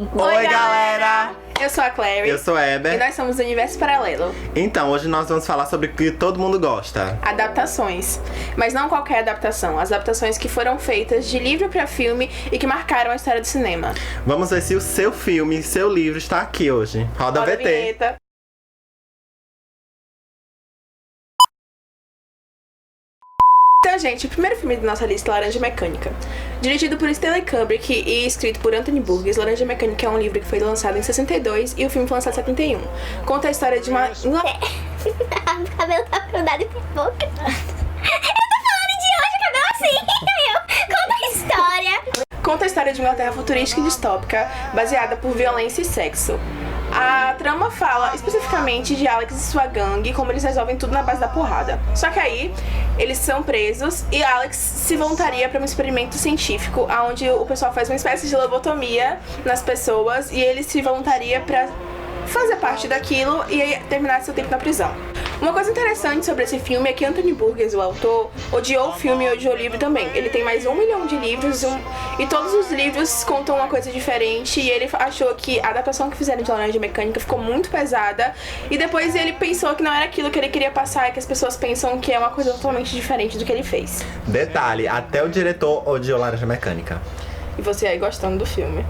Oi, galera! Eu sou a Clary. Eu sou a Eber. E nós somos do Universo Paralelo. Então, hoje nós vamos falar sobre o que todo mundo gosta. Adaptações. Mas não qualquer adaptação. As adaptações que foram feitas de livro pra filme e que marcaram a história do cinema. Vamos ver se o seu filme, seu livro está aqui hoje. Roda a Roda a VT. vinheta. Então, gente, o primeiro filme da nossa lista é Laranja Mecânica. Dirigido por Stanley Kubrick e escrito por Anthony Burgess, Laranja Mecânica é um livro que foi lançado em 62 e o filme foi lançado em 71. Conta a história de uma... O cabelo tá grudado em boca. Eu tô falando de hoje, o cabelo assim. Conta a história. Conta a história de uma terra futurística e distópica, baseada por violência e sexo. A trama fala especificamente de Alex e sua gangue, como eles resolvem tudo na base da porrada. Só que aí, eles são presos e Alex se voluntaria para um experimento científico, onde o pessoal faz uma espécie de lobotomia nas pessoas e ele se voluntaria para fazer parte daquilo e aí terminar seu tempo na prisão. Uma coisa interessante sobre esse filme é que Anthony Burgess, o autor, odiou o filme e odiou o livro também. Ele tem mais 1 milhão de livros e todos os livros contam uma coisa diferente e ele achou que a adaptação que fizeram de Laranja Mecânica ficou muito pesada e depois ele pensou que não era aquilo que ele queria passar e que as pessoas pensam que é uma coisa totalmente diferente do que ele fez. Detalhe, até o diretor odiou Laranja Mecânica. E você aí gostando do filme.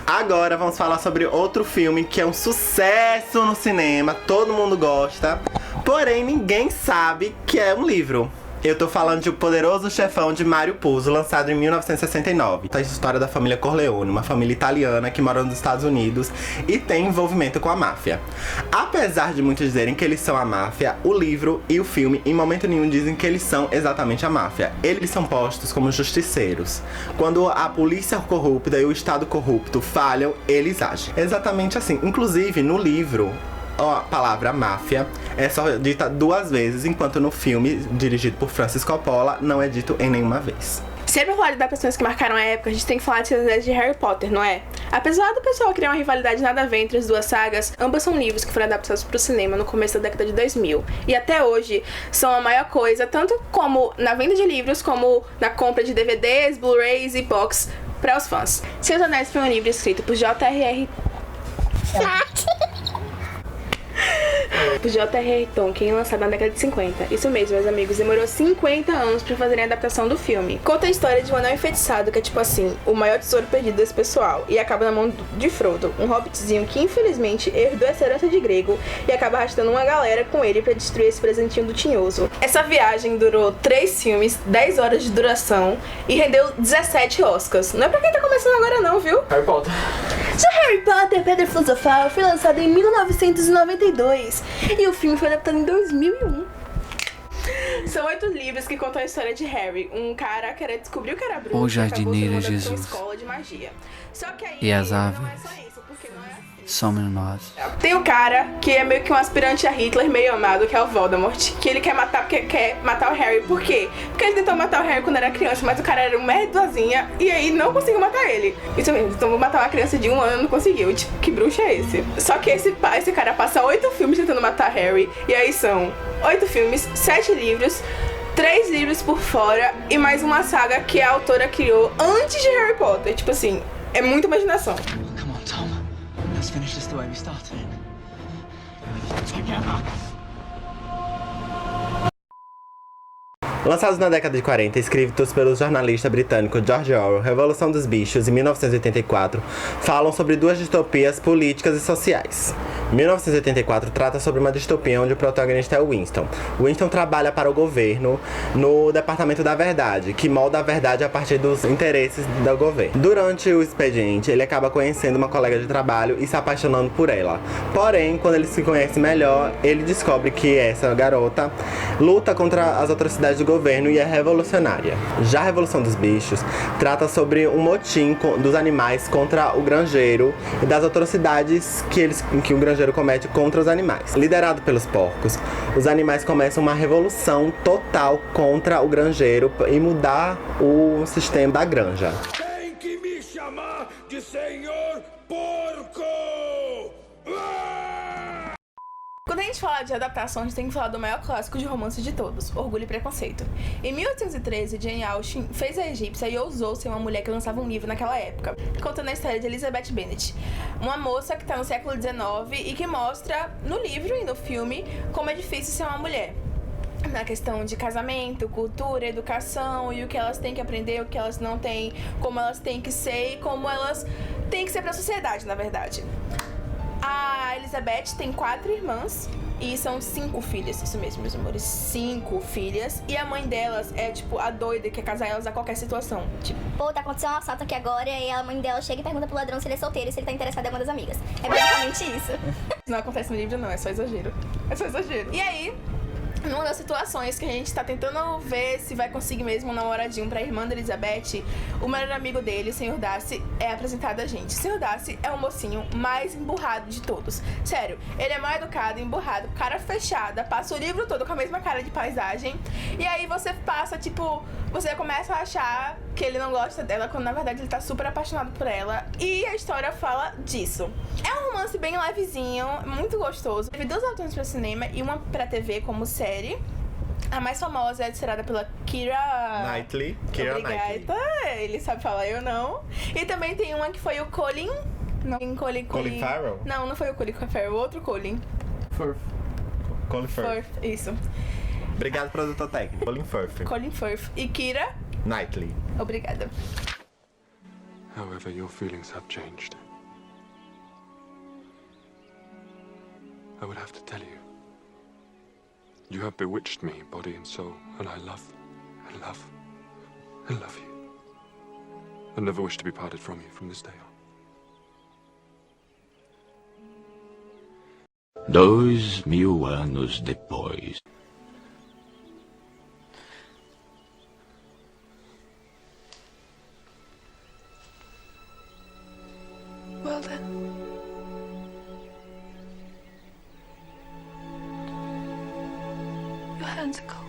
Agora vamos falar sobre outro filme que é um sucesso no cinema, todo mundo gosta, porém ninguém sabe que é um livro. Eu tô falando de O Poderoso Chefão, de Mario Puzo, lançado em 1969. Tá a história da família Corleone, uma família italiana que mora nos Estados Unidos e tem envolvimento com a máfia. Apesar de muitos dizerem que eles são a máfia, o livro e o filme em momento nenhum dizem que eles são exatamente a máfia. Eles são postos como justiceiros. Quando a polícia corrupta e o Estado corrupto falham, eles agem. Exatamente assim. Inclusive, no livro, a palavra máfia é só dita 2 vezes, enquanto no filme, dirigido por Francis Coppola, não é dito em nenhuma vez. Sempre falar de adaptações que marcaram a época, a gente tem que falar de ideias de Harry Potter, não é? Apesar do pessoal criar uma rivalidade nada a ver entre as duas sagas, ambas são livros que foram adaptados para o cinema no começo da década de 2000. E até hoje são a maior coisa, tanto como na venda de livros, como na compra de DVDs, Blu-rays e box para os fãs. Senhor dos Anéis foi um livro escrito por J.R.R. Tolkien, lançado na década de 50. Isso mesmo, meus amigos, demorou 50 anos pra fazerem a adaptação do filme. Conta a história de um anel enfeitiçado, que é tipo assim, o maior tesouro perdido desse pessoal, e acaba na mão de Frodo, um hobbitzinho que infelizmente herdou essa herança de grego e acaba arrastando uma galera com ele pra destruir esse presentinho do tinhoso. Essa viagem durou 3 filmes, 10 horas de duração e rendeu 17 Oscars. Não é pra quem tá começando agora não, viu? Harry Potter. Harry Potter, Pedra Filosofal foi lançado em 1992 e o filme foi adaptado em 2001. São 8 livros que contam a história de Harry, um cara que descobriu que era bruxo. Ô jardineira acabou se mudando pra uma Jesus. escola de magia. Só que aí, E as não é aves? só isso, porque não é assim. Somos nós. Tem um cara que é meio que um aspirante a Hitler meio amado, que é o Voldemort, que ele quer matar porque quer matar o Harry. Por quê? Porque ele tentou matar o Harry quando era criança, mas o cara era um merdazinha e aí não conseguiu matar ele. Isso mesmo, então vou matar uma criança de 1 ano e não conseguiu. Tipo, que bruxo é esse? Só que esse cara passa 8 filmes tentando matar Harry, e aí são 8 filmes, 7 livros, 3 livros por fora e mais uma saga que a autora criou antes de Harry Potter. Tipo assim, é muita imaginação. Come on, Tom. Let's finish this the way we started. Together. Lançados na década de 40, escritos pelo jornalista britânico George Orwell, Revolução dos Bichos e 1984 falam sobre 2 distopias políticas e sociais. 1984 trata sobre uma distopia onde o protagonista é o Winston. Winston trabalha para o governo no Departamento da Verdade, que molda a verdade a partir dos interesses do governo. Durante o expediente, ele acaba conhecendo uma colega de trabalho e se apaixonando por ela. Porém, quando ele se conhece melhor, ele descobre que essa garota luta contra as atrocidades do governo e é revolucionária. Já a Revolução dos Bichos trata sobre um motim dos animais contra o granjeiro e das atrocidades que o granjeiro comete contra os animais. Liderado pelos porcos, os animais começam uma revolução total contra o granjeiro e mudar o sistema da granja. Tem que me chamar de Senhor Porco! Quando a gente falar de adaptação, a gente tem que falar do maior clássico de romance de todos, Orgulho e Preconceito. Em 1813, Jane Austen fez a egípcia e ousou ser uma mulher que lançava um livro naquela época, contando a história de Elizabeth Bennet, uma moça que está no século XIX e que mostra no livro e no filme como é difícil ser uma mulher. Na questão de casamento, cultura, educação e o que elas têm que aprender, o que elas não têm, como elas têm que ser e como elas têm que ser pra sociedade, na verdade. A Elizabeth tem 4 irmãs e são 5 filhas, isso mesmo, meus amores, 5 filhas. E a mãe delas é, tipo, a doida que quer casar elas a qualquer situação. Tipo, Pô, tá acontecendo um assalto aqui agora e a mãe dela chega e pergunta pro ladrão se ele é solteiro e se ele tá interessado em uma das amigas. É basicamente isso. não acontece no livro, não, é só exagero. É só exagero. E aí, numa das situações que a gente tá tentando ver se vai conseguir mesmo um namoradinho pra irmã da Elizabeth, o melhor amigo dele, o Sr. Darcy, é apresentado a gente. O Sr. Darcy é o mocinho mais emburrado de todos. Sério, ele é mal educado, emburrado, cara fechada, passa o livro todo com a mesma cara de paisagem. E aí você passa, tipo, você começa a achar que ele não gosta dela, quando na verdade ele tá super apaixonado por ela. E a história fala disso. É um romance bem levezinho, muito gostoso. Teve 2 adaptações pra cinema e uma pra TV como série. A mais famosa é estrelada pela Keira Knightley. Obrigada. Ele sabe falar, eu não. E também tem uma que foi o Colin. Não, Colin Farrell? Não foi o Colin Farrell, o outro Colin. Colin Firth. Firth, isso. Obrigado, produtor técnico. Colin Firth. Colin Firth. E Keira, Knightley. obrigada. However, your feelings have changed. I would have to tell you. You have bewitched me, body and soul, and I love, and love, and love you. I never wish to be parted from you from this day on. 2000 anos depois. Well then. Your hands are cold.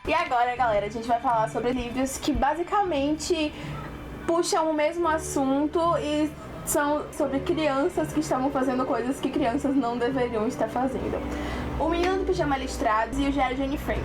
E agora, galera, a gente vai falar sobre livros que basicamente puxam o mesmo assunto e são sobre crianças que estavam fazendo coisas que crianças não deveriam estar fazendo. O Menino do Pijama Listrado e o Diário de Anne Frank.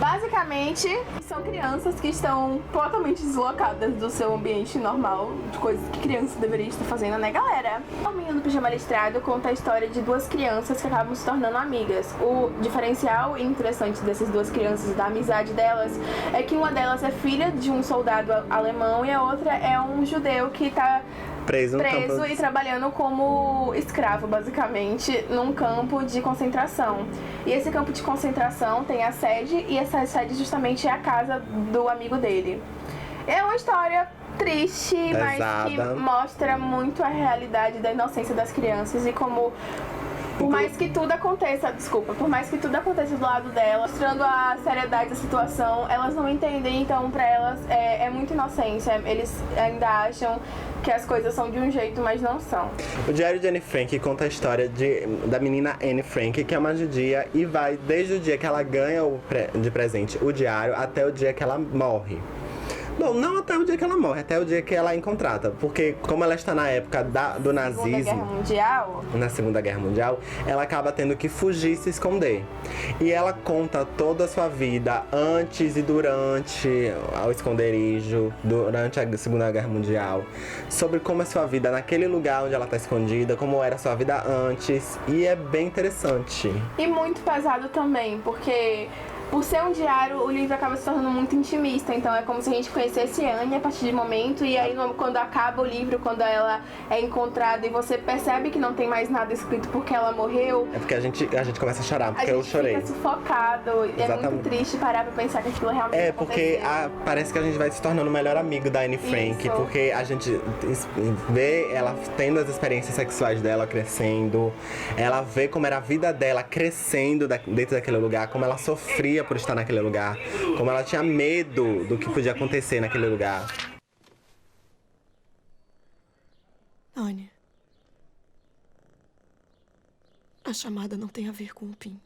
Basicamente, são crianças que estão totalmente deslocadas do seu ambiente normal, de coisas que crianças deveriam estar fazendo, né, galera? O Menino do Pijama Listrado conta a história de 2 crianças que acabam se tornando amigas. O diferencial e interessante dessas 2 crianças e da amizade delas é que uma delas é filha de um soldado alemão e a outra é um judeu que tá preso e trabalhando como escravo, basicamente, num campo de concentração. E esse campo de concentração tem a sede, e essa sede justamente é a casa do amigo dele. É uma história triste, mas que mostra muito a realidade da inocência das crianças e como por mais que tudo aconteça do lado delas, mostrando a seriedade da situação, elas não entendem, então pra elas é muita inocência. Eles ainda acham que as coisas são de um jeito, mas não são. O Diário de Anne Frank conta a história da menina Anne Frank, que é uma judia e vai desde o dia que ela ganha de presente o diário até o dia que ela morre. Bom, não até o dia que ela morre, até o dia que ela é encontrada. Porque como ela está na época do nazismo, na Segunda Guerra Mundial, ela acaba tendo que fugir e se esconder. E ela conta toda a sua vida antes e durante o esconderijo, durante a Segunda Guerra Mundial, sobre como é a sua vida naquele lugar onde ela está escondida, como era a sua vida antes. E é bem interessante. E muito pesado também, porque por ser um diário, o livro acaba se tornando muito intimista. Então é como se a gente conhecesse Anne a partir de momento. E aí quando acaba o livro, quando ela é encontrada e você percebe que não tem mais nada escrito porque ela morreu, é porque a gente começa a chorar, porque eu chorei. A gente fica sufocado. Exatamente. É muito triste parar pra pensar que aquilo realmente aconteceu. Porque parece que a gente vai se tornando o melhor amigo da Anne Frank. Isso. Porque a gente vê ela tendo as experiências sexuais dela crescendo. Ela vê como era a vida dela crescendo dentro daquele lugar, como ela sofria sofria por estar naquele lugar, como ela tinha medo do que podia acontecer naquele lugar. Anne, a chamada não tem a ver com o Pin.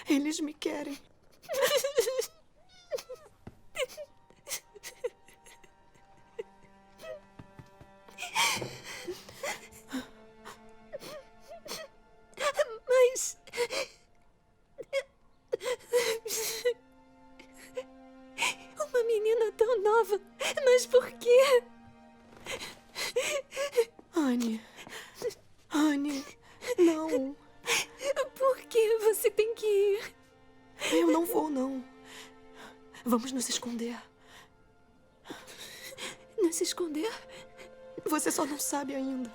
Eles me querem. Mas... uma menina tão nova, mas por quê? Anne, não. Por que você tem que ir? Eu não vou, não. Vamos nos esconder. Nos esconder? Você só não sabe ainda.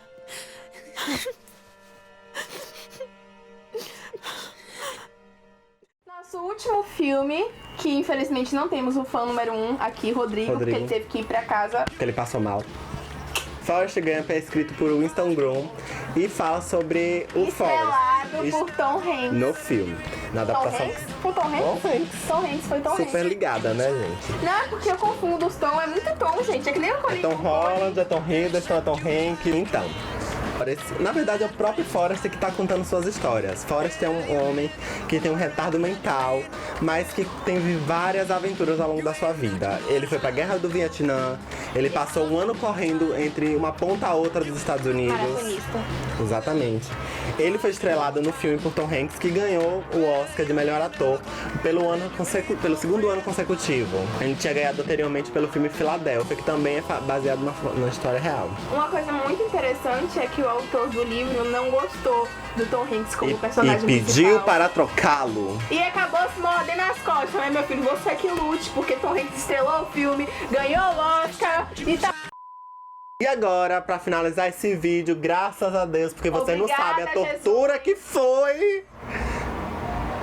Nosso último filme, que infelizmente não temos o fã número 1 aqui, Rodrigo, porque ele teve que ir pra casa. Porque ele passou mal. Forrest Gump é escrito por Winston Groom e fala sobre o Forrest. Estrelado por Tom Hanks. No filme. Na adaptação. Tom Hanks? Foi Tom Hanks? Tom Hanks. Tom Hanks, foi Tom Hanks. Super ligada, né, gente? Não, é porque eu confundo os Tom, é muito Tom, gente. É que nem o É Colin. Tom Holland, é Tom Hiddleston, é Tom Hanks. Então, na verdade é o próprio Forrest que tá contando suas histórias. Forrest é um homem que tem um retardo mental, mas que teve várias aventuras ao longo da sua vida. Ele foi pra Guerra do Vietnã, ele passou um ano correndo entre uma ponta a outra dos Estados Unidos. Maratonista. Exatamente. Ele foi estrelado no filme por Tom Hanks, que ganhou o Oscar de melhor ator pelo segundo ano consecutivo. Ele tinha ganhado anteriormente pelo filme Filadélfia, que também é baseado numa história real. Uma coisa muito interessante é que o autor do livro não gostou do Tom Hanks como personagem E pediu principal. para trocá-lo. E acabou se mordendo nas costas, né, meu filho? Você que lute, porque Tom Hanks estrelou o filme, ganhou o Oscar e tá... E agora, pra finalizar esse vídeo, graças a Deus, porque você não Obrigada, sabe a tortura que foi.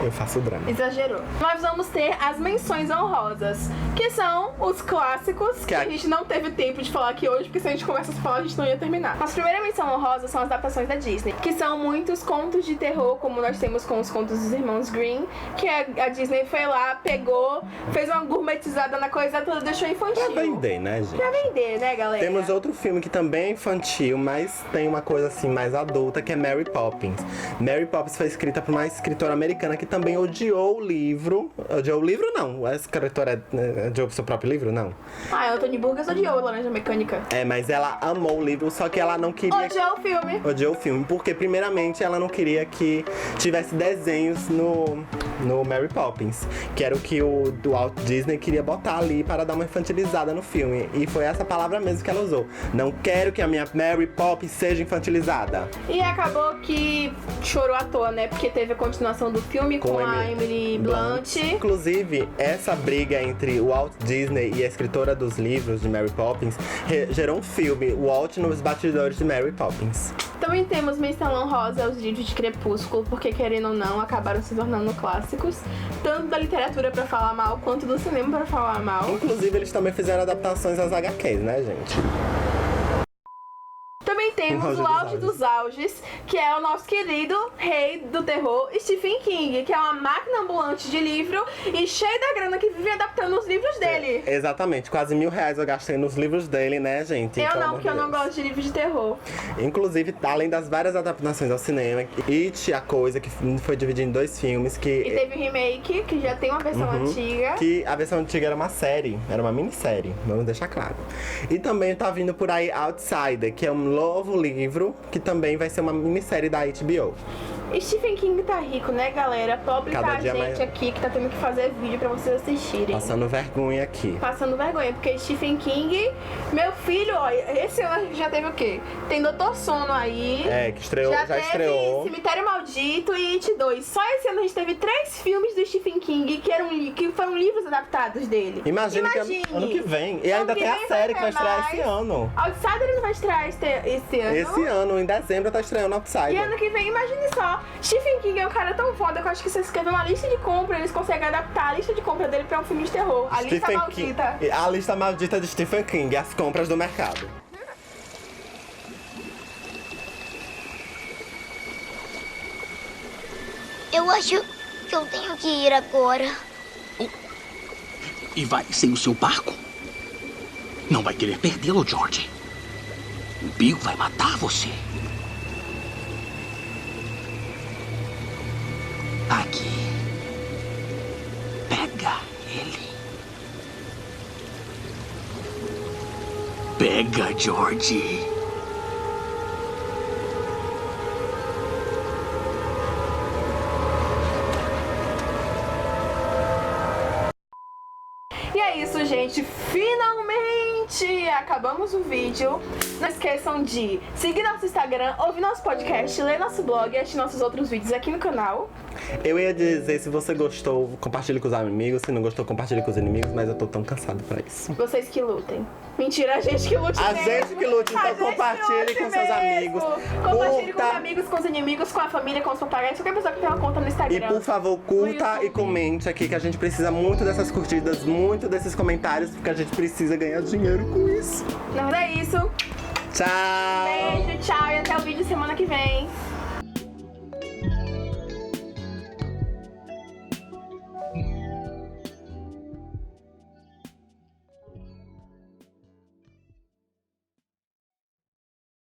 Eu faço drama. Exagerou. Nós vamos ter as menções honrosas, que são os clássicos, que a gente não teve tempo de falar aqui hoje, porque se a gente começasse a falar, a gente não ia terminar. Nossa primeira menção honrosa são as adaptações da Disney, que são muitos contos de terror, como nós temos com os contos dos irmãos Grimm, que a Disney foi lá, pegou, fez uma gourmetizada na coisa toda, deixou infantil. Pra vender, né, gente? Pra vender, né, galera? Temos outro filme que também é infantil, mas tem uma coisa assim mais adulta, que é Mary Poppins. Mary Poppins foi escrita por uma escritora americana que também odiou o livro. Odiou o livro, não. A escritora odiou o seu próprio livro, não. Ah, Anthony Burgess odiou Laranja Mecânica. É, mas ela amou o livro, só que ela não queria... Odiou o filme. Odiou o filme, porque primeiramente ela não queria que tivesse desenhos no Mary Poppins, que era o que o Walt Disney queria botar ali para dar uma infantilizada no filme. E foi essa palavra mesmo que ela usou. Não quero que a minha Mary Poppins seja infantilizada. E acabou que chorou à toa, né? Porque teve a continuação do filme com a Emily Blunt. Inclusive, essa briga entre o Walt Disney e a escritora dos livros de Mary Poppins gerou um filme, Walt nos Bastidores de Mary Poppins. Também temos menção honrosa aos livros de Crepúsculo, porque querendo ou não, acabaram se tornando clássicos, tanto da literatura pra falar mal, quanto do cinema pra falar mal. Inclusive, eles também fizeram adaptações às HQs, né, gente? Também temos o auge dos auges, que é o nosso querido rei do terror, Stephen King, que é uma máquina ambulante de livro e cheio da grana que vive adaptando os livros dele. Exatamente, quase R$1.000 eu gastei nos livros dele, né, gente? Eu Pelo não, amor porque eu de não Deus. gosto de livros de terror. Inclusive, além das várias adaptações ao cinema, It, a Coisa, que foi dividida em 2 filmes, que... E teve remake, que já tem uma versão antiga. Que a versão antiga era uma série, era uma minissérie, vamos deixar claro. E também tá vindo por aí Outsider, que é um novo livro, que também vai ser uma minissérie da HBO. Stephen King tá rico, né, galera? Pobre Cada tá a dia gente mais- aqui que tá tendo que fazer vídeo pra vocês assistirem. Passando vergonha aqui. Passando vergonha, porque Stephen King, meu filho, ó, esse ano já teve o quê? Tem Doutor Sono aí. É, que estreou, já teve estreou. Cemitério Maldito e It 2. Só esse ano a gente teve 3 filmes do Stephen King que foram livros adaptados dele. Imagine que ano que vem. E Ano ainda que tem a vem série que vai ter estrear mais. esse ano. Outsider ele não vai estrear esse ano. Esse ano, em dezembro, tá estreando Outsider. E ano que vem, imagine só, Stephen King é um cara tão foda que eu acho que se você escrever uma lista de compra, eles conseguem adaptar a lista de compra dele pra um filme de terror. A lista Stephen maldita. King, a lista maldita de Stephen King, as compras do mercado. Eu acho que eu tenho que ir agora. E vai sem o seu barco? Não vai querer perdê-lo, George. O Bill vai matar você. Aqui. Pega ele. Pega, George. E é isso, gente. Finalmente acabamos o vídeo. Não esqueçam de seguir nosso Instagram, ouvir nosso podcast, ler nosso blog e assistir nossos outros vídeos aqui no canal. Eu ia dizer, se você gostou, compartilhe com os amigos. Se não gostou, compartilhe com os inimigos. Mas eu tô tão cansado pra isso. Vocês que lutem. Mentira, a gente que lute A mesmo. gente que lute, então compartilhe com seus amigos. Compartilhe com os amigos, com os inimigos, com a família, com os papagaios, qualquer pessoa que tem uma conta no E Instagram. por favor, curta e comente aqui, que a gente precisa muito dessas curtidas, muito desses comentários, porque a gente precisa ganhar dinheiro com isso. Na verdade é isso. Tchau! Beijo, tchau e até o vídeo semana que vem.